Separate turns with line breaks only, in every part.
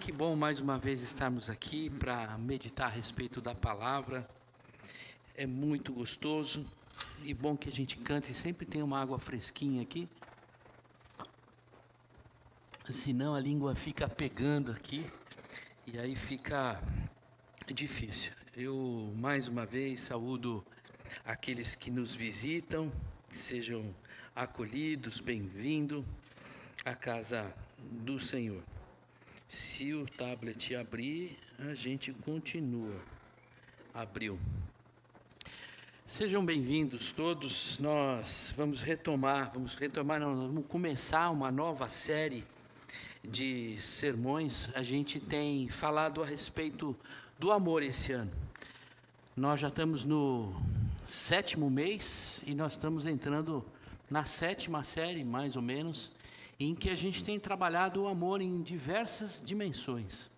que bom mais uma vez estarmos aqui para meditar a respeito da palavra. É muito gostoso e bom que a gente cante e sempre tem uma água fresquinha aqui. Senão a língua fica pegando aqui e aí fica difícil. Eu mais uma vez saúdo aqueles que nos visitam, que sejam acolhidos, bem-vindos à casa do Senhor. Se o tablet abrir, a gente continua. Abriu. Sejam bem-vindos todos. Nós vamos começar uma nova série de sermões. A gente tem falado a respeito do amor esse ano. Nós já estamos no 7º mês e nós estamos entrando na 7ª série, mais ou menos, em que a gente tem trabalhado o amor em diversas dimensões.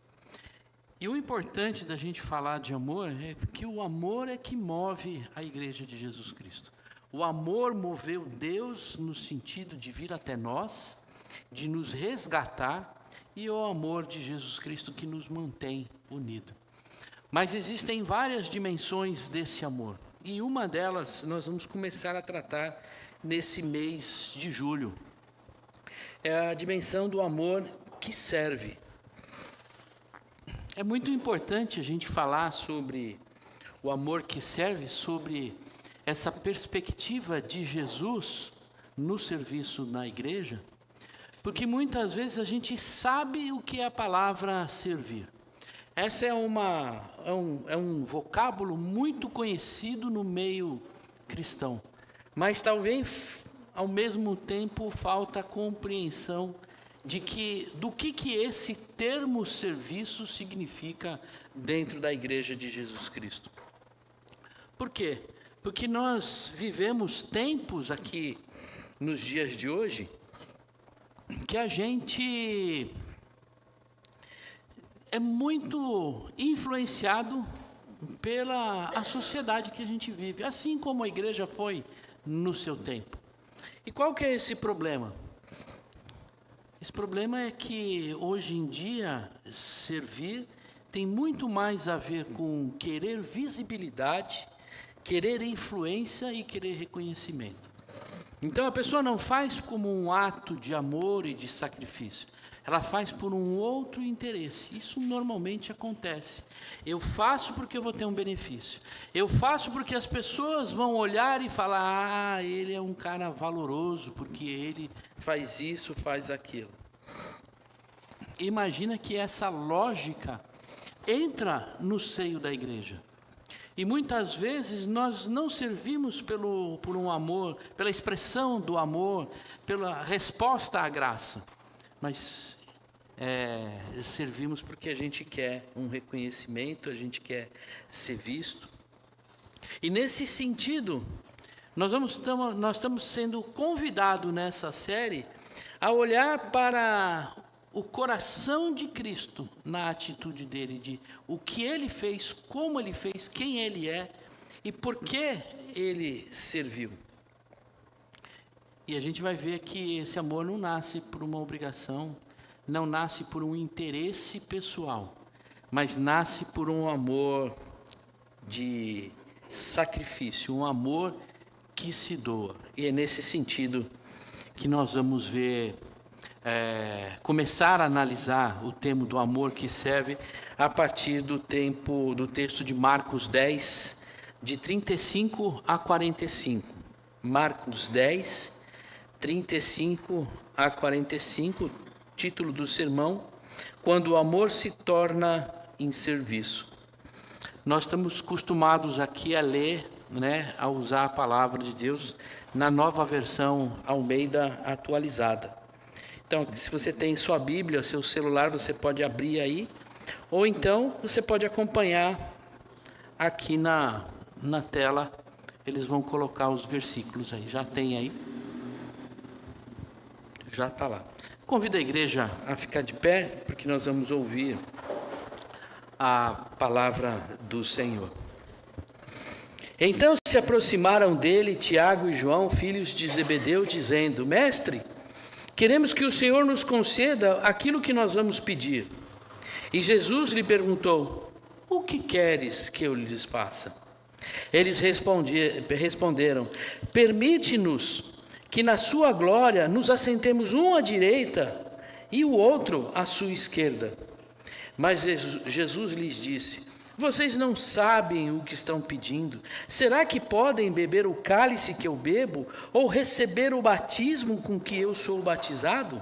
E o importante da gente falar de amor é que o amor é que move a Igreja de Jesus Cristo. O amor moveu Deus no sentido de vir até nós, de nos resgatar, e o amor de Jesus Cristo que nos mantém unidos. Mas existem várias dimensões desse amor, e uma delas nós vamos começar a tratar nesse mês de julho. É a dimensão do amor que serve. É muito importante a gente falar sobre o amor que serve, sobre essa perspectiva de Jesus no serviço na igreja, porque muitas vezes a gente sabe o que é a palavra servir. Essa é um vocábulo muito conhecido no meio cristão, mas talvez ao mesmo tempo falta compreensão do que esse termo serviço significa dentro da Igreja de Jesus Cristo. Por quê? Porque nós vivemos tempos aqui nos dias de hoje que a gente é muito influenciado pela sociedade que a gente vive, assim como a igreja foi no seu tempo. E qual que é esse problema? Esse problema é que hoje em dia servir tem muito mais a ver com querer visibilidade, querer influência e querer reconhecimento. Então a pessoa não faz como um ato de amor e de sacrifício. Ela faz por um outro interesse. Isso normalmente acontece. Eu faço porque eu vou ter um benefício. Eu faço porque as pessoas vão olhar e falar: ele é um cara valoroso, porque ele faz isso, faz aquilo. Imagina que essa lógica entra no seio da igreja. E muitas vezes nós não servimos por um amor, pela expressão do amor, pela resposta à graça, mas servimos porque a gente quer um reconhecimento, a gente quer ser visto. E nesse sentido, nós estamos sendo convidados nessa série a olhar para o coração de Cristo na atitude dele, de o que ele fez, como ele fez, quem ele é e por que ele serviu. E a gente vai ver que esse amor não nasce por uma obrigação, não nasce por um interesse pessoal, mas nasce por um amor de sacrifício, um amor que se doa. E é nesse sentido que nós vamos ver, começar a analisar o tema do amor que serve a partir do texto de Marcos 10, de 35 a 45. Marcos 10, 35 a 45, título do sermão: Quando o amor se torna em serviço. Nós estamos acostumados aqui a ler, a usar a palavra de Deus na nova versão Almeida atualizada. Então, se você tem sua Bíblia, seu celular, você pode abrir aí, ou então você pode acompanhar aqui na tela. Eles vão colocar os versículos aí. Já tem aí? Já está lá. Convido a igreja a ficar de pé, porque nós vamos ouvir a palavra do Senhor. Então se aproximaram dele Tiago e João, filhos de Zebedeu, dizendo: Mestre, queremos que o Senhor nos conceda aquilo que nós vamos pedir. E Jesus lhe perguntou: o que queres que eu lhes faça? Eles responderam: permite-nos que na sua glória nos assentemos um à direita e o outro à sua esquerda. Mas Jesus lhes disse: vocês não sabem o que estão pedindo. Será que podem beber o cálice que eu bebo, ou receber o batismo com que eu sou batizado?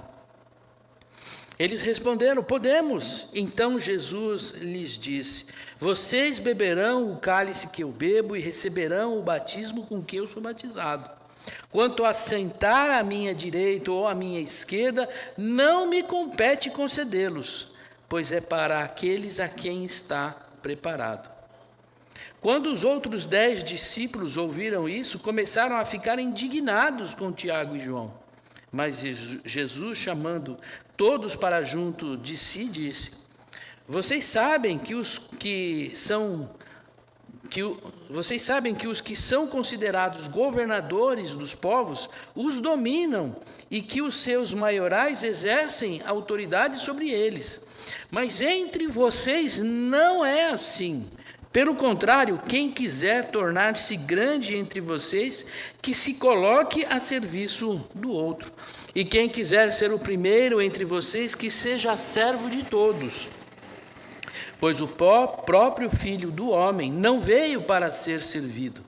Eles responderam: podemos. Então Jesus lhes disse: vocês beberão o cálice que eu bebo e receberão o batismo com que eu sou batizado. Quanto a sentar à minha direita ou à minha esquerda, não me compete concedê-los, pois é para aqueles a quem está preparado. Quando os outros 10 discípulos ouviram isso, começaram a ficar indignados com Tiago e João. Mas Jesus, chamando todos para junto de si, disse: vocês sabem que os que são considerados governadores dos povos os dominam e que os seus maiorais exercem autoridade sobre eles. Mas entre vocês não é assim. Pelo contrário, quem quiser tornar-se grande entre vocês, que se coloque a serviço do outro. E quem quiser ser o primeiro entre vocês, que seja servo de todos. Pois o próprio Filho do Homem não veio para ser servido,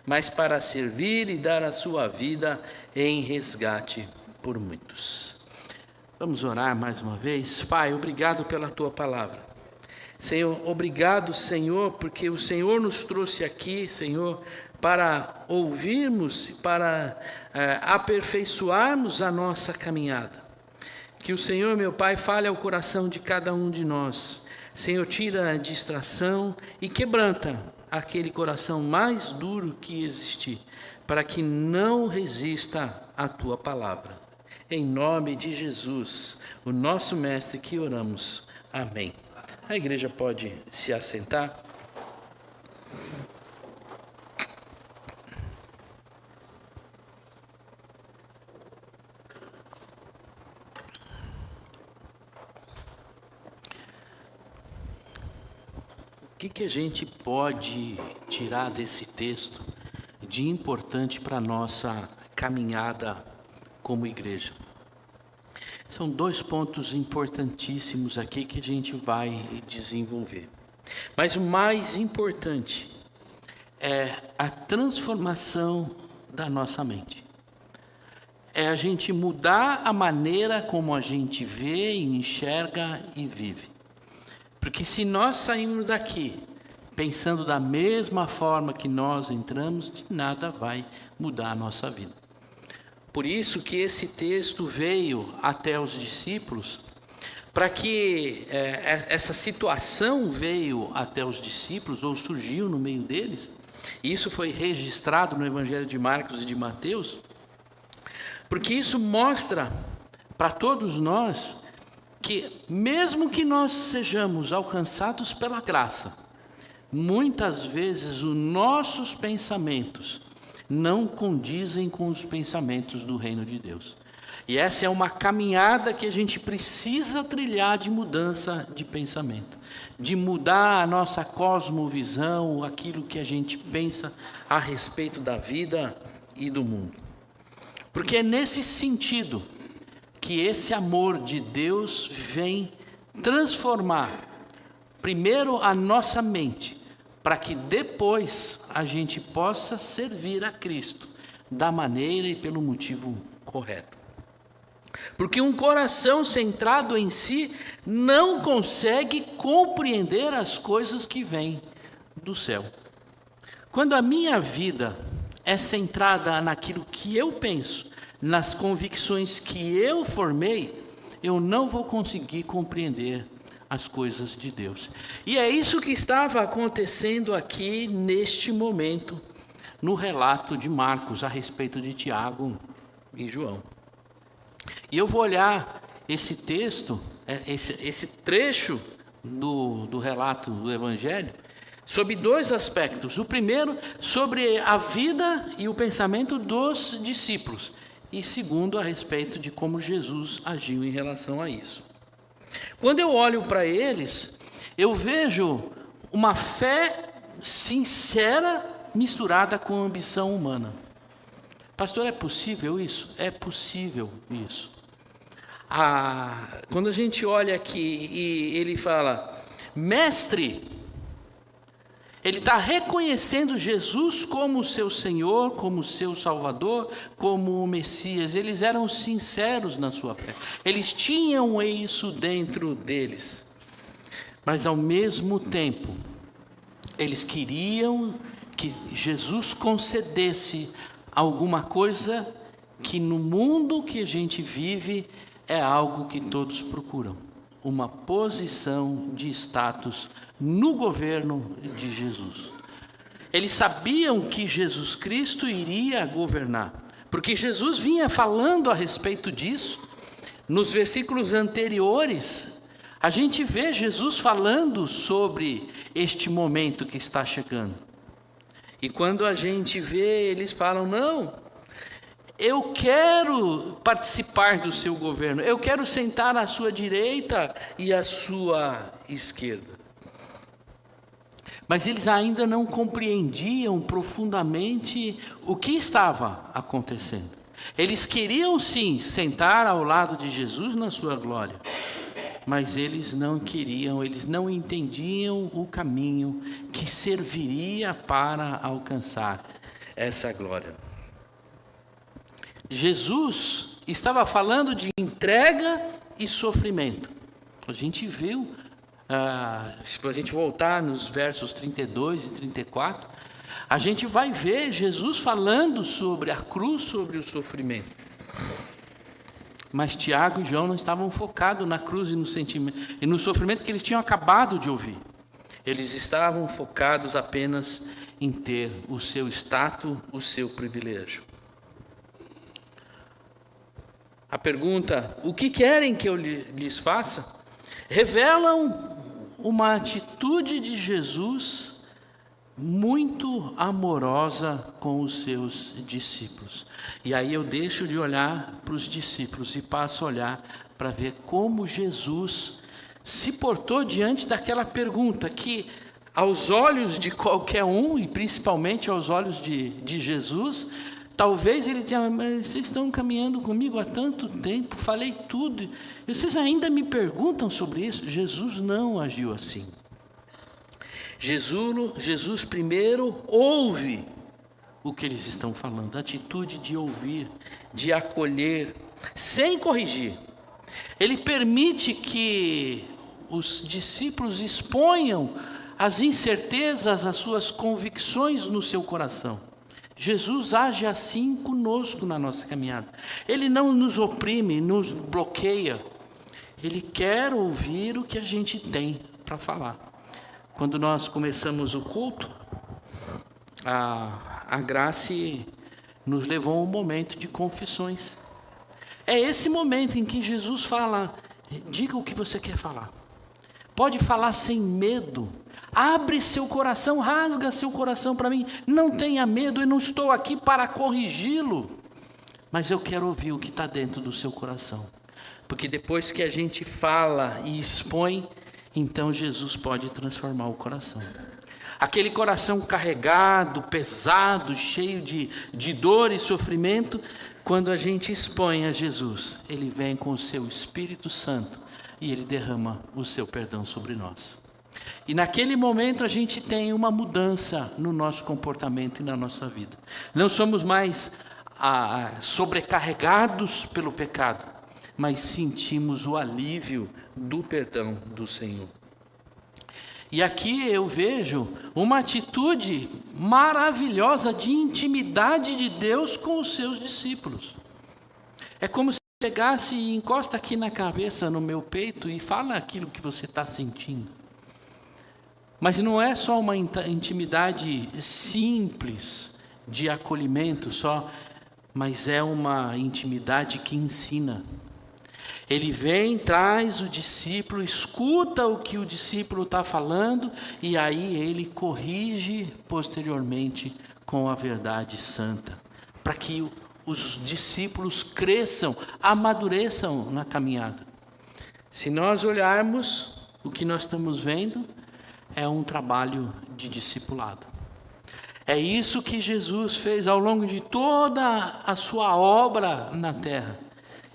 mas para servir e dar a sua vida em resgate por muitos. Vamos orar mais uma vez. Pai, obrigado pela Tua palavra. Senhor, obrigado, Senhor, porque o Senhor nos trouxe aqui, Senhor, para ouvirmos, para aperfeiçoarmos a nossa caminhada. Que o Senhor, meu Pai, fale ao coração de cada um de nós. Senhor, tira a distração e quebranta aquele coração mais duro que existir, para que não resista à Tua palavra. Em nome de Jesus, o nosso Mestre, que oramos. Amém. A igreja pode se assentar. O que a gente pode tirar desse texto de importante para a nossa caminhada como igreja? São 2 pontos importantíssimos aqui que a gente vai desenvolver. Mas o mais importante é a transformação da nossa mente. É a gente mudar a maneira como a gente vê, enxerga e vive. Porque se nós sairmos daqui pensando da mesma forma que nós entramos, de nada vai mudar a nossa vida. Por isso que esse texto veio até os discípulos, para que essa situação veio até os discípulos, ou surgiu no meio deles, e isso foi registrado no Evangelho de Marcos e de Mateus, porque isso mostra para todos nós que, mesmo que nós sejamos alcançados pela graça, muitas vezes os nossos pensamentos não condizem com os pensamentos do reino de Deus. E essa é uma caminhada que a gente precisa trilhar de mudança de pensamento, de mudar a nossa cosmovisão, aquilo que a gente pensa a respeito da vida e do mundo. Porque é nesse sentido que esse amor de Deus vem transformar primeiro a nossa mente, para que depois a gente possa servir a Cristo da maneira e pelo motivo correto. Porque um coração centrado em si não consegue compreender as coisas que vêm do céu. Quando a minha vida é centrada naquilo que eu penso, nas convicções que eu formei, eu não vou conseguir compreender as coisas de Deus. E é isso que estava acontecendo aqui neste momento, no relato de Marcos a respeito de Tiago e João. E eu vou olhar esse texto, esse trecho do relato do Evangelho, sob 2 aspectos. O primeiro, sobre a vida e o pensamento dos discípulos. E segundo, a respeito de como Jesus agiu em relação a isso. Quando eu olho para eles, eu vejo uma fé sincera misturada com ambição humana. Pastor, é possível isso? É possível isso. Quando a gente olha aqui e ele fala, mestre, ele está reconhecendo Jesus como seu Senhor, como seu Salvador, como o Messias. Eles eram sinceros na sua fé. Eles tinham isso dentro deles. Mas ao mesmo tempo, eles queriam que Jesus concedesse alguma coisa que no mundo que a gente vive é algo que todos procuram. Uma posição de status no governo de Jesus. Eles sabiam que Jesus Cristo iria governar, porque Jesus vinha falando a respeito disso. Nos versículos anteriores, a gente vê Jesus falando sobre este momento que está chegando. E quando a gente vê, eles falam, não, eu quero participar do seu governo, eu quero sentar à sua direita e à sua esquerda. Mas eles ainda não compreendiam profundamente o que estava acontecendo. Eles queriam sim sentar ao lado de Jesus na sua glória, mas eles não queriam, eles não entendiam o caminho que serviria para alcançar essa glória. Jesus estava falando de entrega e sofrimento. A gente viu, se a gente voltar nos versos 32 e 34, a gente vai ver Jesus falando sobre a cruz, sobre o sofrimento. Mas Tiago e João não estavam focados na cruz e no sentimento, e no sofrimento que eles tinham acabado de ouvir. Eles estavam focados apenas em ter o seu status, o seu privilégio. A pergunta, o que querem que eu lhes faça? Revelam uma atitude de Jesus muito amorosa com os seus discípulos. E aí eu deixo de olhar para os discípulos e passo a olhar para ver como Jesus se portou diante daquela pergunta que, aos olhos de qualquer um, e principalmente aos olhos de Jesus, talvez ele tenha, mas vocês estão caminhando comigo há tanto tempo, falei tudo, e vocês ainda me perguntam sobre isso? Jesus não agiu assim. Jesus primeiro ouve o que eles estão falando, a atitude de ouvir, de acolher, sem corrigir. Ele permite que os discípulos exponham as incertezas, as suas convicções no seu coração. Jesus age assim conosco na nossa caminhada. Ele não nos oprime, nos bloqueia. Ele quer ouvir o que a gente tem para falar. Quando nós começamos o culto, a Grace nos levou a um momento de confissões. É esse momento em que Jesus fala, diga o que você quer falar. Pode falar sem medo. Abre seu coração, rasga seu coração para mim. Não tenha medo, eu não estou aqui para corrigi-lo. Mas eu quero ouvir o que está dentro do seu coração. Porque depois que a gente fala e expõe, então Jesus pode transformar o coração. Aquele coração carregado, pesado, cheio de dor e sofrimento, quando a gente expõe a Jesus, Ele vem com o seu Espírito Santo e Ele derrama o seu perdão sobre nós. E naquele momento a gente tem uma mudança no nosso comportamento e na nossa vida. Não somos mais sobrecarregados pelo pecado, mas sentimos o alívio do perdão do Senhor. E aqui eu vejo uma atitude maravilhosa de intimidade de Deus com os seus discípulos. É como se chegasse e encosta aqui na cabeça, no meu peito, e fala aquilo que você está sentindo. Mas não é só uma intimidade simples de acolhimento só, mas é uma intimidade que ensina. Ele vem, traz o discípulo, escuta o que o discípulo está falando e aí ele corrige posteriormente com a verdade santa, para que os discípulos cresçam, amadureçam na caminhada. Se nós olharmos, o que nós estamos vendo é um trabalho de discipulado. É isso que Jesus fez ao longo de toda a sua obra na terra,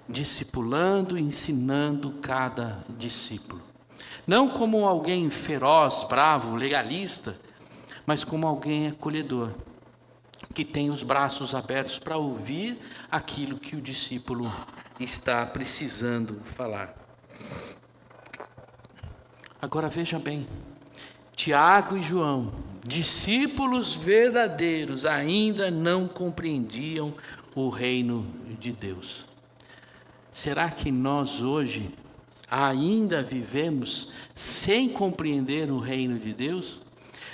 discipulando, ensinando cada discípulo. Não como alguém feroz, bravo, legalista, mas como alguém acolhedor, que tem os braços abertos para ouvir aquilo que o discípulo está precisando falar. Agora veja bem, Tiago e João, discípulos verdadeiros, ainda não compreendiam o reino de Deus. Será que nós hoje ainda vivemos sem compreender o reino de Deus?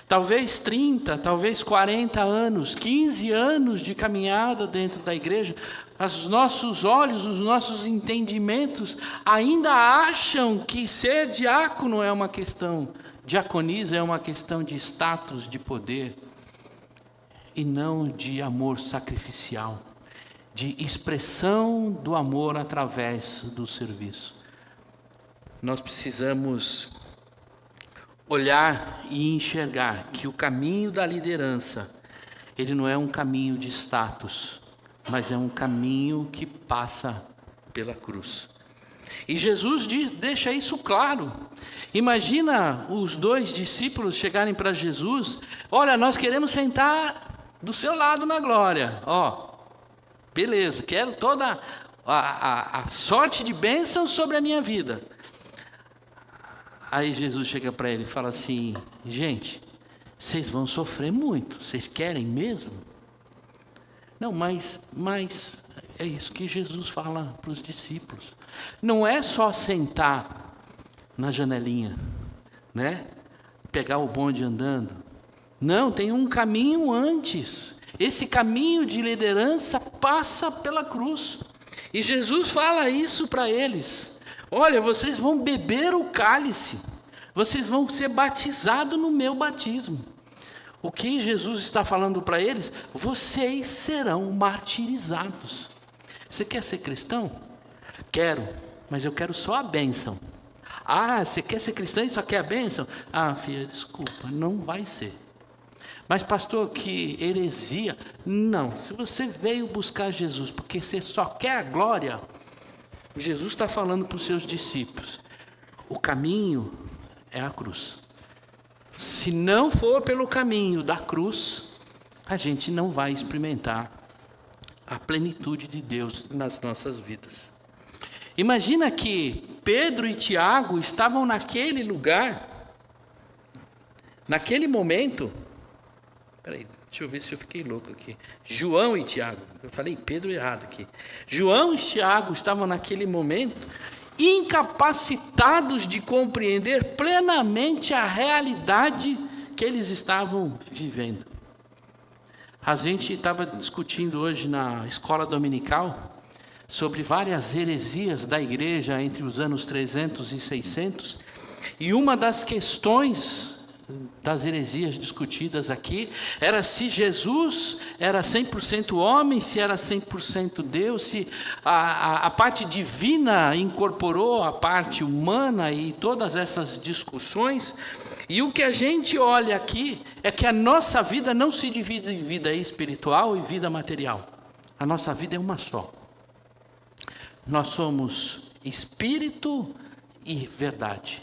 Talvez 30, talvez 40 anos, 15 anos de caminhada dentro da igreja, os nossos olhos, os nossos entendimentos ainda acham que ser diácono é uma questão, diaconisa é uma questão de status, de poder, e não de amor sacrificial, de expressão do amor através do serviço. Nós precisamos olhar e enxergar que o caminho da liderança, ele não é um caminho de status, mas é um caminho que passa pela cruz. E Jesus deixa isso claro. Imagina os dois discípulos chegarem para Jesus: olha, nós queremos sentar do seu lado na glória. Beleza, quero toda a sorte de bênção sobre a minha vida. Aí Jesus chega para ele e fala assim: gente, vocês vão sofrer muito, vocês querem mesmo? Não, mas é isso que Jesus fala para os discípulos. Não é só sentar na janelinha, né? Pegar o bonde andando. Não, tem um caminho antes. Esse caminho de liderança passa pela cruz. E Jesus fala isso para eles. Olha, vocês vão beber o cálice. Vocês vão ser batizados no meu batismo. O que Jesus está falando para eles? Vocês serão martirizados. Você quer ser cristão? Quero, mas eu quero só a bênção. Você quer ser cristão e só quer a bênção? Filha, desculpa, não vai ser. Mas pastor, que heresia. Não, se você veio buscar Jesus porque você só quer a glória, Jesus está falando para os seus discípulos: o caminho é a cruz. Se não for pelo caminho da cruz, a gente não vai experimentar a plenitude de Deus nas nossas vidas. Imagina que Pedro e Tiago estavam naquele lugar, naquele momento. Peraí, deixa eu ver se eu fiquei louco aqui. João e Tiago, eu falei Pedro errado aqui. João e Tiago estavam naquele momento incapacitados de compreender plenamente a realidade que eles estavam vivendo. A gente estava discutindo hoje na escola dominical sobre várias heresias da igreja entre os anos 300 e 600, e uma das questões das heresias discutidas aqui era se Jesus era 100% homem, se era 100% Deus, se a parte divina incorporou a parte humana, e todas essas discussões. E o que a gente olha aqui é que a nossa vida não se divide em vida espiritual e vida material. A nossa vida é uma só. Nós somos espírito e verdade.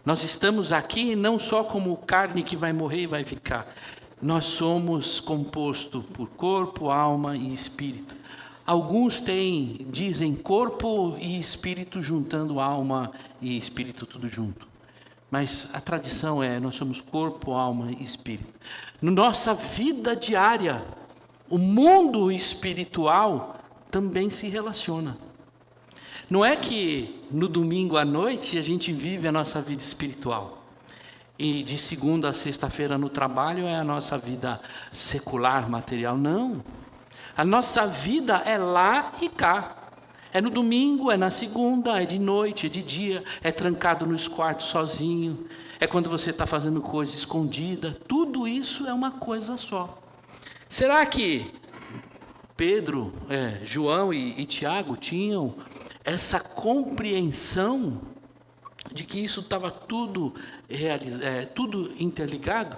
Nós estamos aqui não só como carne que vai morrer e vai ficar. Nós somos composto por corpo, alma e espírito. Alguns dizem corpo e espírito juntando alma e espírito tudo junto. Mas a tradição nós somos corpo, alma e espírito. Na nossa vida diária, o mundo espiritual também se relaciona. Não é que no domingo à noite a gente vive a nossa vida espiritual e de segunda a sexta-feira no trabalho é a nossa vida secular, material. Não. A nossa vida é lá e cá. É no domingo, é na segunda, é de noite, é de dia, é trancado nos quartos sozinho, é quando você está fazendo coisa escondida. Tudo isso é uma coisa só. Será que Pedro, João e Tiago tinham essa compreensão de que isso estava tudo interligado?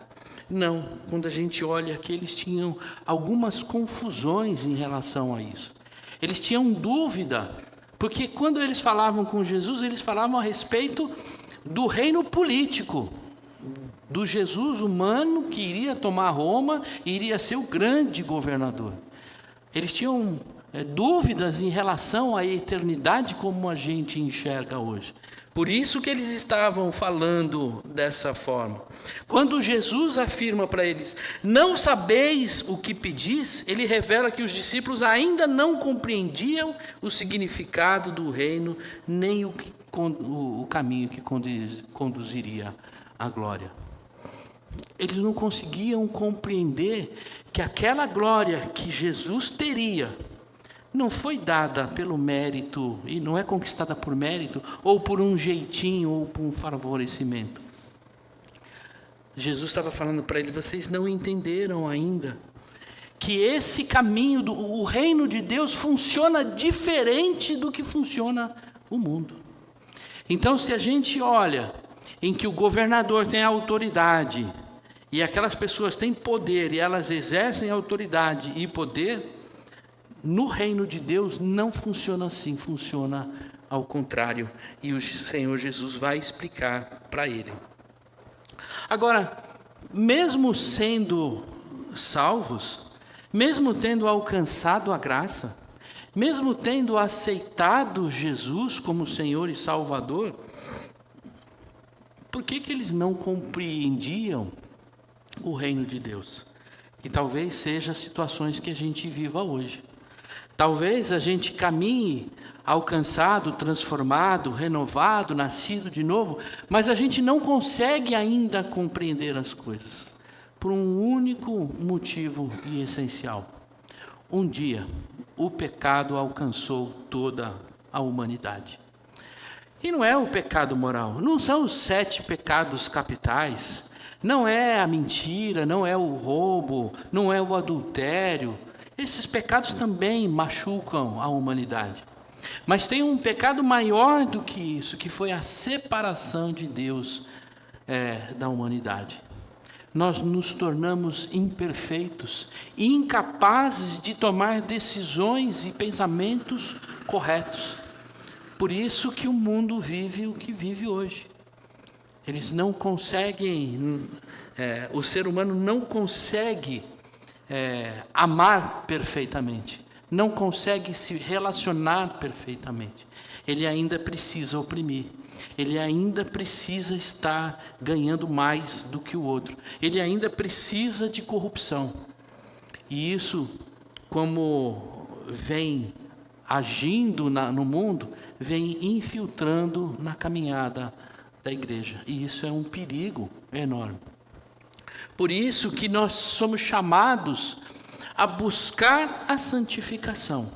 Não, quando a gente olha que eles tinham algumas confusões em relação a isso. Eles tinham dúvida, porque quando eles falavam com Jesus, eles falavam a respeito do reino político, do Jesus humano que iria tomar Roma e iria ser o grande governador. Eles tinham dúvidas em relação à eternidade como a gente enxerga hoje. Por isso que eles estavam falando dessa forma. Quando Jesus afirma para eles, não sabeis o que pedis, ele revela que os discípulos ainda não compreendiam o significado do reino, nem o caminho que conduziria à glória. Eles não conseguiam compreender que aquela glória que Jesus teria não foi dada pelo mérito, e não é conquistada por mérito, ou por um jeitinho, ou por um favorecimento. Jesus estava falando para eles, vocês não entenderam ainda, que esse caminho, o reino de Deus funciona diferente do que funciona o mundo. Então, se a gente olha em que o governador tem autoridade, e aquelas pessoas têm poder, e elas exercem autoridade e poder, no reino de Deus não funciona assim, funciona ao contrário. E o Senhor Jesus vai explicar para ele. Agora, mesmo sendo salvos, mesmo tendo alcançado a graça, mesmo tendo aceitado Jesus como Senhor e Salvador, por que eles não compreendiam o reino de Deus? Que talvez seja as situações que a gente viva hoje. Talvez a gente caminhe alcançado, transformado, renovado, nascido de novo, mas a gente não consegue ainda compreender as coisas, por um único motivo e essencial. Um dia, o pecado alcançou toda a humanidade. E não é o pecado moral, não são os 7 pecados capitais, não é a mentira, não é o roubo, não é o adultério. Esses pecados também machucam a humanidade. Mas tem um pecado maior do que isso, que foi a separação de Deus da humanidade. Nós nos tornamos imperfeitos, incapazes de tomar decisões e pensamentos corretos. Por isso que o mundo vive o que vive hoje. Eles não conseguem, o ser humano não consegue amar perfeitamente, não consegue se relacionar perfeitamente. Ele ainda precisa oprimir, ele ainda precisa estar ganhando mais do que o outro, ele ainda precisa de corrupção. E isso, como vem agindo no mundo, vem infiltrando na caminhada da igreja, e isso é um perigo enorme. Por isso que nós somos chamados a buscar a santificação.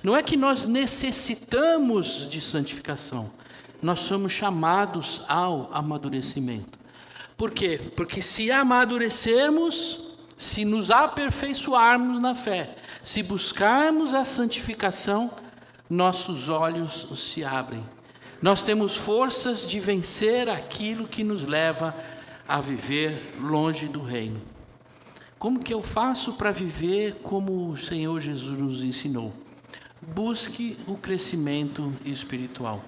Não é que nós necessitamos de santificação, nós somos chamados ao amadurecimento. Por quê? Porque se amadurecermos, se nos aperfeiçoarmos na fé, se buscarmos a santificação, nossos olhos se abrem. Nós temos forças de vencer aquilo que nos leva a viver longe do reino. Como que eu faço para viver como o Senhor Jesus nos ensinou? Busque o crescimento espiritual.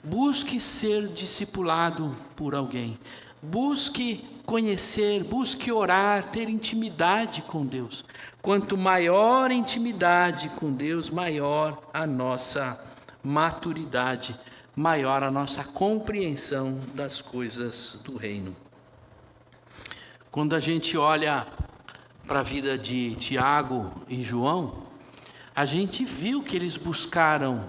Busque ser discipulado por alguém. Busque conhecer, busque orar, ter intimidade com Deus. Quanto maior a intimidade com Deus, maior a nossa maturidade, maior a nossa compreensão das coisas do reino. Quando a gente olha para a vida de Tiago e João, a gente viu que eles buscaram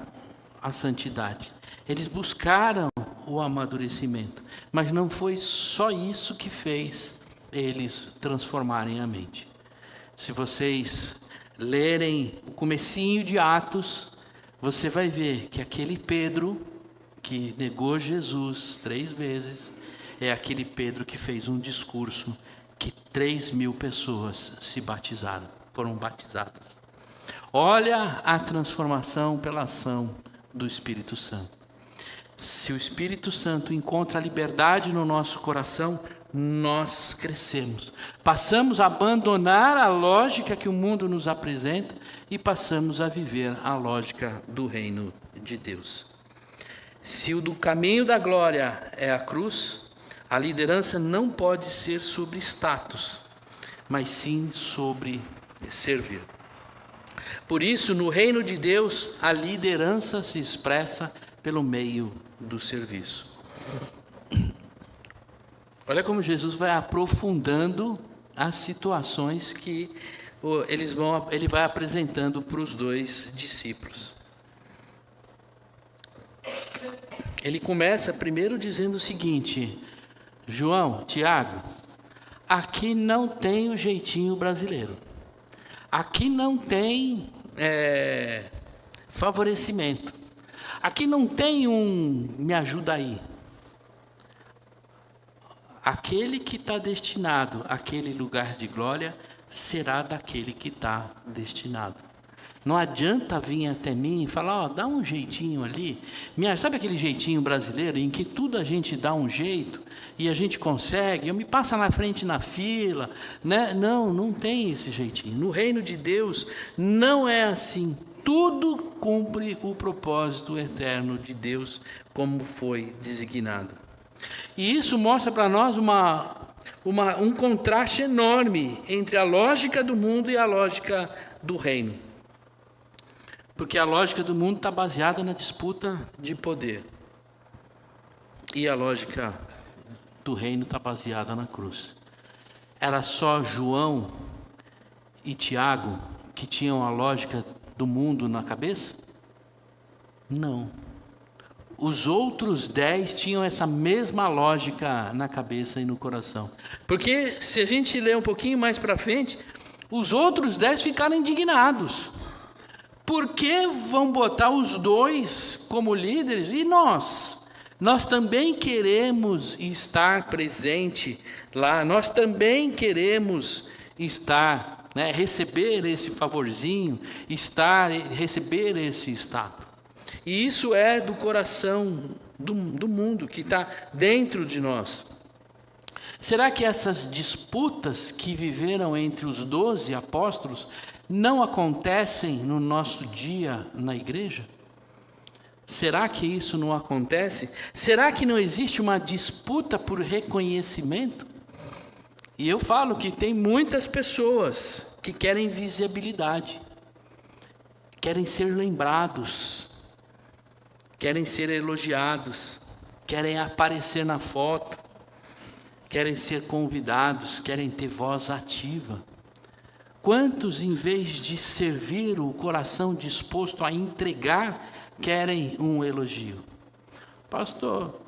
a santidade, eles buscaram o amadurecimento, mas não foi só isso que fez eles transformarem a mente. Se vocês lerem o comecinho de Atos, você vai ver que aquele Pedro que negou Jesus 3 vezes, é aquele Pedro que fez um discurso que 3.000 pessoas se batizaram, foram batizadas. Olha a transformação pela ação do Espírito Santo. Se o Espírito Santo encontra liberdade no nosso coração, nós crescemos. Passamos a abandonar a lógica que o mundo nos apresenta e passamos a viver a lógica do reino de Deus. Se o do caminho da glória é a cruz, a liderança não pode ser sobre status, mas sim sobre servir. Por isso, no reino de Deus, a liderança se expressa pelo meio do serviço. Olha como Jesus vai aprofundando as situações que ele vai apresentando para os dois discípulos. Ele começa primeiro dizendo o seguinte: João, Tiago, aqui não tem o jeitinho brasileiro. Aqui não tem favorecimento. Aqui não tem me ajuda aí. Aquele que está destinado àquele lugar de glória será daquele que está destinado. Não adianta vir até mim e falar, dá um jeitinho ali. Sabe aquele jeitinho brasileiro em que tudo a gente dá um jeito e a gente consegue? Me passa na frente na fila, né? Não tem esse jeitinho. No reino de Deus não é assim. Tudo cumpre o propósito eterno de Deus como foi designado. E isso mostra para nós um contraste enorme entre a lógica do mundo e a lógica do reino. Porque a lógica do mundo está baseada na disputa de poder. E a lógica do reino está baseada na cruz. Era só João e Tiago que tinham a lógica do mundo na cabeça? Não. Os outros 10 tinham essa mesma lógica na cabeça e no coração. Porque se a gente ler um pouquinho mais para frente, os outros 10 ficaram indignados. Por que vão botar os 2 como líderes? E nós? Nós também queremos estar presente lá. Nós também queremos estar, receber esse favorzinho, receber esse status. E isso é do coração do mundo que está dentro de nós. Será que essas disputas que viveram entre os 12 apóstolos não acontecem no nosso dia na igreja? Será que isso não acontece? Será que não existe uma disputa por reconhecimento? E eu falo que tem muitas pessoas que querem visibilidade, querem ser lembrados, querem ser elogiados, querem aparecer na foto, querem ser convidados, querem ter voz ativa. Quantos, em vez de servir o coração disposto a entregar, querem um elogio? Pastor,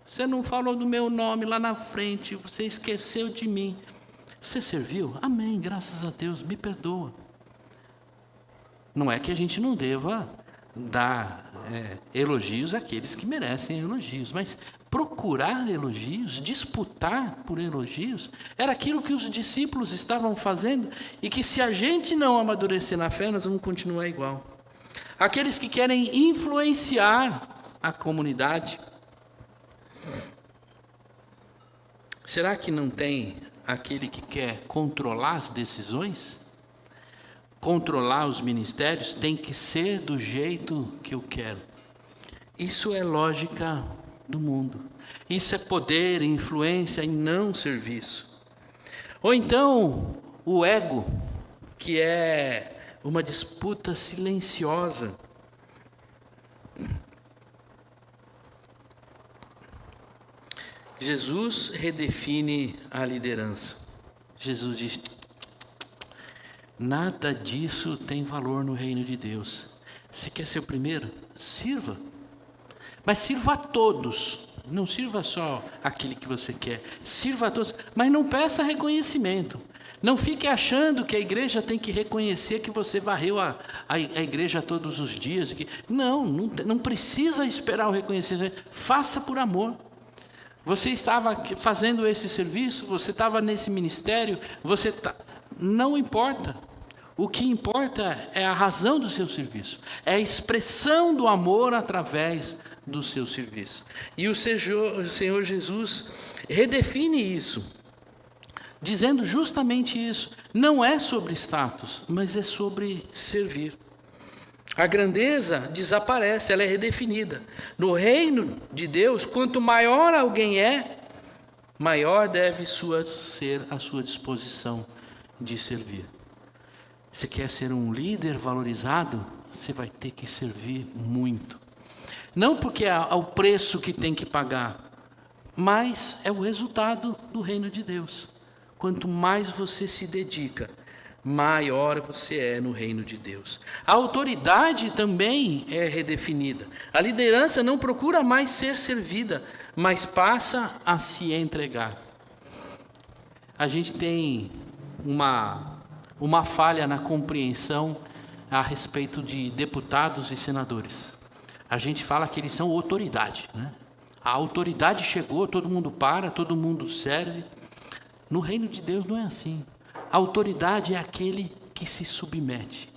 você não falou do meu nome lá na frente, você esqueceu de mim. Você serviu? Amém, graças a Deus, me perdoa. Não é que a gente não deva dar elogios àqueles que merecem elogios, mas procurar elogios, disputar por elogios, era aquilo que os discípulos estavam fazendo e que, se a gente não amadurecer na fé, nós vamos continuar igual. Aqueles que querem influenciar a comunidade. Será que não tem aquele que quer controlar as decisões? Controlar os ministérios? Tem que ser do jeito que eu quero. Isso é lógica do mundo. Isso é poder, influência e não serviço. Ou então, o ego, que é uma disputa silenciosa. Jesus redefine a liderança. Jesus diz: nada disso tem valor no reino de Deus. Você quer ser o primeiro? Sirva. Mas sirva a todos. Não sirva só aquele que você quer. Sirva a todos. Mas não peça reconhecimento. Não fique achando que a igreja tem que reconhecer que você varreu a igreja todos os dias. Não precisa esperar o reconhecimento. Faça por amor. Você estava fazendo esse serviço, você estava nesse ministério, não importa. O que importa é a razão do seu serviço, é a expressão do amor através do seu serviço. E o Senhor Jesus redefine isso, dizendo justamente isso. Não é sobre status, mas é sobre servir. A grandeza desaparece, ela é redefinida. No reino de Deus, quanto maior alguém é, maior deve ser a sua disposição de servir. Você quer ser um líder valorizado? Você vai ter que servir muito. Não porque é o preço que tem que pagar, mas é o resultado do reino de Deus. Quanto mais você se dedica, maior você é no reino de Deus. A autoridade também é redefinida. A liderança não procura mais ser servida, mas passa a se entregar. A gente tem uma falha na compreensão a respeito de deputados e senadores. A gente fala que eles são autoridade, né? A autoridade chegou, todo mundo para, todo mundo serve. No reino de Deus não é assim. A autoridade é aquele que se submete,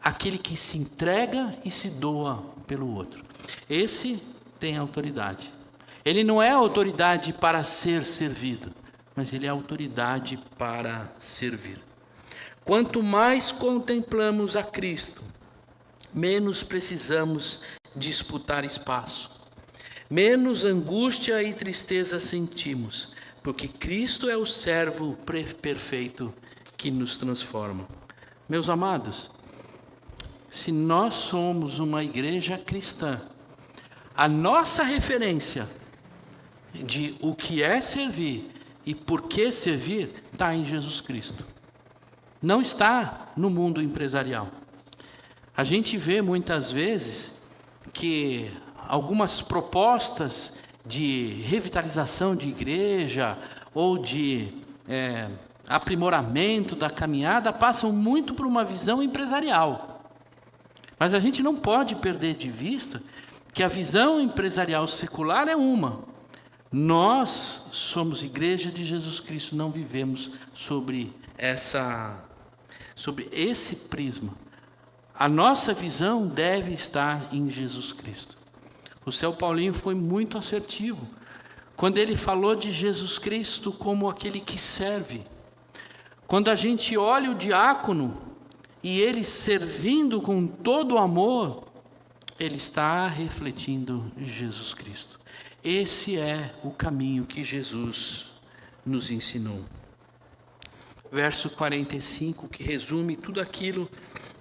aquele que se entrega e se doa pelo outro. Esse tem autoridade. Ele não é autoridade para ser servido, mas ele é autoridade para servir. Quanto mais contemplamos a Cristo, menos precisamos disputar espaço, menos angústia e tristeza sentimos, porque Cristo é o servo perfeito que nos transforma. Meus amados, se nós somos uma igreja cristã, a nossa referência de o que é servir e por que servir está em Jesus Cristo. Não está no mundo empresarial. A gente vê muitas vezes que algumas propostas de revitalização de igreja ou de aprimoramento da caminhada passam muito por uma visão empresarial. Mas a gente não pode perder de vista que a visão empresarial secular é uma. Nós somos igreja de Jesus Cristo, não vivemos sobre esse prisma. A nossa visão deve estar em Jesus Cristo. O Céu Paulinho foi muito assertivo quando ele falou de Jesus Cristo como aquele que serve. Quando a gente olha o diácono e ele servindo com todo o amor, ele está refletindo Jesus Cristo. Esse é o caminho que Jesus nos ensinou. Verso 45, que resume tudo aquilo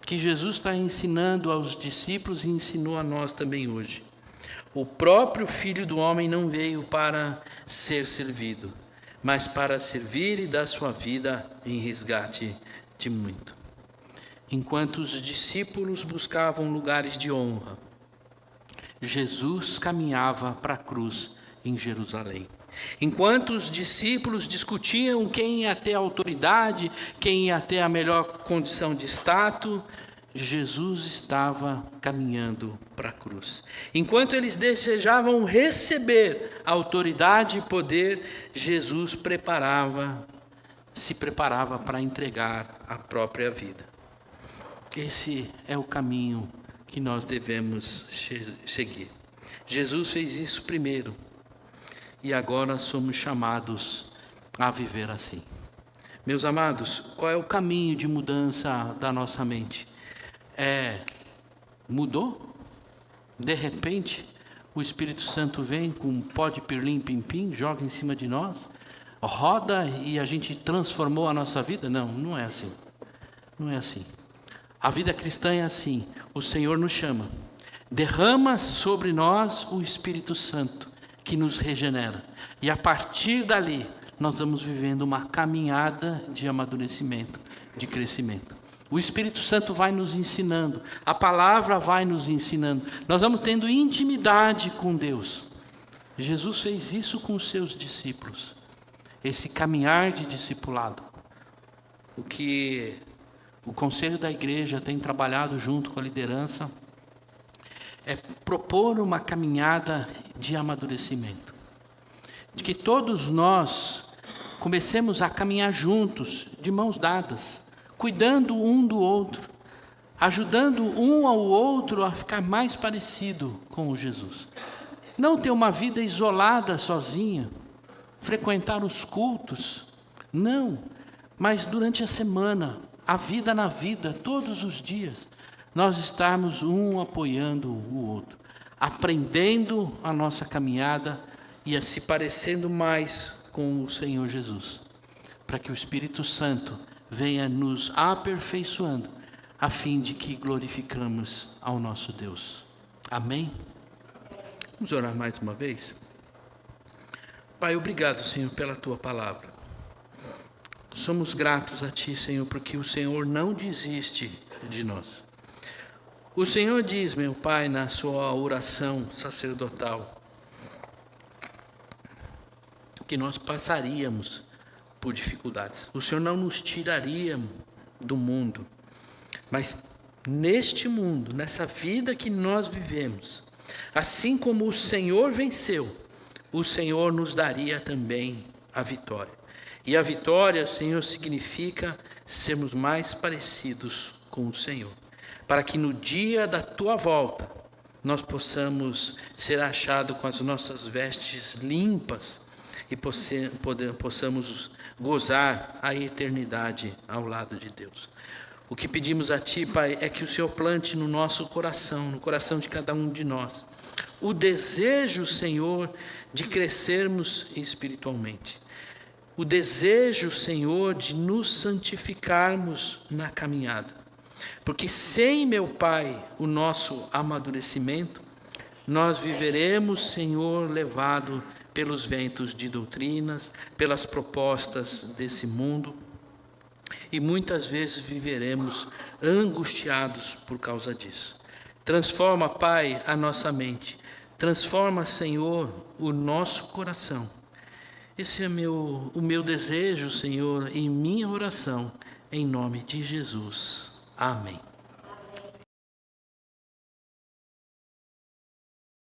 que Jesus está ensinando aos discípulos e ensinou a nós também hoje. O próprio Filho do Homem não veio para ser servido, mas para servir e dar sua vida em resgate de muito. Enquanto os discípulos buscavam lugares de honra, Jesus caminhava para a cruz em Jerusalém. Enquanto os discípulos discutiam quem ia ter autoridade, quem ia ter a melhor condição de status, Jesus estava caminhando para a cruz. Enquanto eles desejavam receber autoridade e poder, Jesus se preparava para entregar a própria vida. Esse é o caminho que nós devemos seguir. Jesus fez isso primeiro. E agora somos chamados a viver assim. Meus amados, qual é o caminho de mudança da nossa mente? Mudou? De repente, o Espírito Santo vem com um pó de pirlim-pim-pim, joga em cima de nós, roda e a gente transformou a nossa vida? Não, não é assim. Não é assim. A vida cristã é assim. O Senhor nos chama, derrama sobre nós o Espírito Santo, que nos regenera. E a partir dali, nós vamos vivendo uma caminhada de amadurecimento, de crescimento. O Espírito Santo vai nos ensinando, a palavra vai nos ensinando. Nós vamos tendo intimidade com Deus. Jesus fez isso com os seus discípulos. Esse caminhar de discipulado. O que o Conselho da Igreja tem trabalhado junto com a liderança é propor uma caminhada de amadurecimento. De que todos nós comecemos a caminhar juntos, de mãos dadas, cuidando um do outro, ajudando um ao outro a ficar mais parecido com Jesus. Não ter uma vida isolada, sozinha, frequentar os cultos, não, mas durante a semana, a vida na vida, todos os dias, nós estarmos um apoiando o outro, aprendendo a nossa caminhada e a se parecendo mais com o Senhor Jesus, para que o Espírito Santo venha nos aperfeiçoando, a fim de que glorificamos ao nosso Deus. Amém? Vamos orar mais uma vez? Pai, obrigado, Senhor, pela Tua palavra. Somos gratos a Ti, Senhor, porque o Senhor não desiste de nós. O Senhor diz, meu Pai, na sua oração sacerdotal, que nós passaríamos por dificuldades. O Senhor não nos tiraria do mundo, mas neste mundo, nessa vida que nós vivemos, assim como o Senhor venceu, o Senhor nos daria também a vitória. E a vitória, Senhor, significa sermos mais parecidos com o Senhor, para que no dia da Tua volta, nós possamos ser achados com as nossas vestes limpas e possamos gozar a eternidade ao lado de Deus. O que pedimos a Ti, Pai, é que o Senhor plante no nosso coração, no coração de cada um de nós, o desejo, Senhor, de crescermos espiritualmente. O desejo, Senhor, de nos santificarmos na caminhada. Porque sem, meu Pai, o nosso amadurecimento, nós viveremos, Senhor, levado pelos ventos de doutrinas, pelas propostas desse mundo, e muitas vezes viveremos angustiados por causa disso. Transforma, Pai, a nossa mente. Transforma, Senhor, o nosso coração. Esse é o meu desejo, Senhor, em minha oração, em nome de Jesus. Amém.